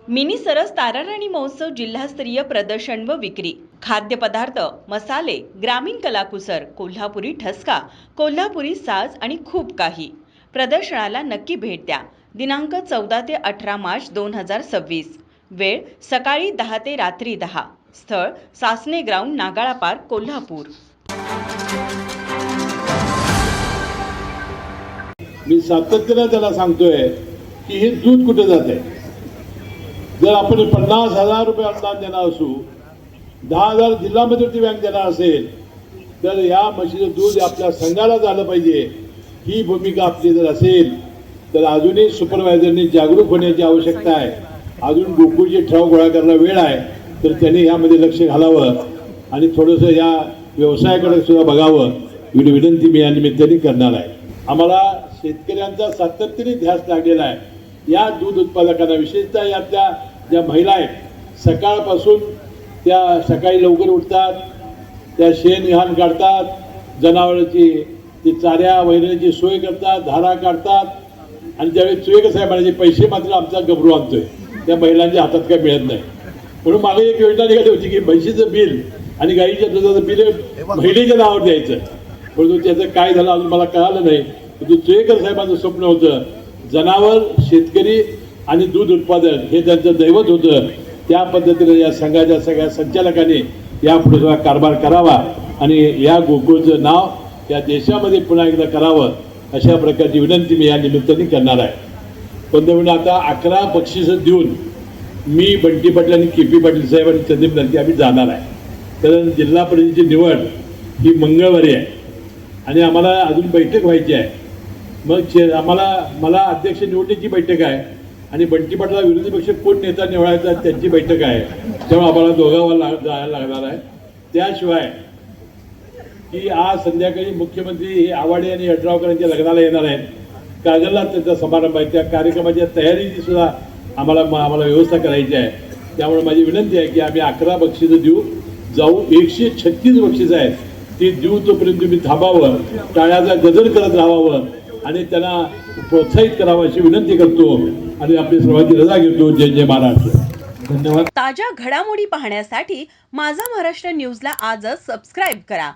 Mini सरस ताराराणी महोत्सव जिल्हास्तरीय प्रदर्शन व विक्री, खाद्यपदार्थ, मसाले, ग्रामीण कलाकुसर, कोल्हापुरी ठसका, कोल्हापुरी साज आणि खूप काही. प्रदर्शनाला नक्की भेट द्या. दिनांक 14 ते 18 मार्च 2026. वेळ सकाळी 10 ते रात्री 10. स्थळ सासने ग्राउंड, नागाळा पार्क, कोल्हापूर. मी सातत्याने त्याला सांगतोय की हे दूध कुठे जाते. जर आपण 50,000 रुपये अनुदान देणार असू, 10,000 जिल्हा मध्यवर्ती बँक देणार असेल, तर या म्हशीचं दूध आपल्या संघाला झालं पाहिजे. ही भूमिका आपली जर असेल तर अजूनही सुपरवायझरनी जागरूक होण्याची आवश्यकता आहे. अजून गोकुळचे ठराव गोळा करायला वेळ आहे, तर त्यांनी यामध्ये लक्ष घालावं आणि थोडंसं या व्यवसायाकडे सुद्धा बघावं एवढी विनंती मी या निमित्ताने करणार आहे. आम्हाला शेतकऱ्यांचा सातत्याने ध्यास लागलेला आहे. या दूध उत्पादकांना, विशेषतः यातल्या ज्या महिला आहेत, सकाळपासून त्या सकाळी लवकर उठतात, त्या शेण घाण काढतात, जनावरांची ती चाऱ्या वैरण्याची सोय करतात, धारा काढतात आणि ज्यावेळी चुये साहेबांचे पैसे मात्र आमचा गबरू आणतोय, त्या महिलांच्या हातात काय मिळत नाही. म्हणून मागे एक योजना निघाली होती की म्हशीचं बिल आणि गाईच्या दुधाचं बिल महिलेच्या नावावर द्यायचं. परंतु त्याचं काय झालं अजून मला कळालं नाही. परंतु चुयेकर साहेबांचं स्वप्न होतं, जनावर, शेतकरी आणि दूध उत्पादन हे त्यांचं दैवत होतं. त्या पद्धतीने या संघाच्या सगळ्या संचालकांनी यापुढे सुद्धा कारभार करावा आणि या गोकुळचं नाव या देशामध्ये पुन्हा एकदा करावं, अशा प्रकारची विनंती मी या निमित्ताने करणार आहे. पंतप्रधान आता 11 बक्षिसं देऊन मी बंटी पाटील आणि के.पी. पाटील साहेब आणि संदीप नरके आम्ही जाणार आहे. कारण जिल्हा परिषदेची निवड ही मंगळवारी आहे आणि आम्हाला अजून बैठक व्हायची आहे. मग मला अध्यक्ष निवडण्याची बैठक आहे आणि बंटी पाटला विरोधी पक्ष कोण नेता निवडायचा त्यांची बैठक आहे. त्यामुळे आम्हाला दोघांना जायला लागणार आहे. त्याशिवाय की आज संध्याकाळी मुख्यमंत्री आवाडे आणि यड्रावकरांच्या लग्नाला येणार आहेत. कागलला त्यांचा समारंभ आहे. त्या कार्यक्रमाच्या तयारीची सुद्धा आम्हाला व्यवस्था करायची आहे. त्यामुळे माझी विनंती आहे की आम्ही 11 बक्षिसं देऊ जाऊ. 136 बक्षिसं आहेत, ती देऊ तोपर्यंत तुम्ही थांबावं, टाळ्याचा गजर करत राहावं आणि त्यांना प्रोत्साहित करावं अशी विनंती करतो आणि आपली सर्वांची रजा घेतो. जय जय महाराष्ट्र. धन्यवाद. ताज्या घडामोडी पाहण्यासाठी माझा महाराष्ट्र न्यूजला आजच सबस्क्राईब करा.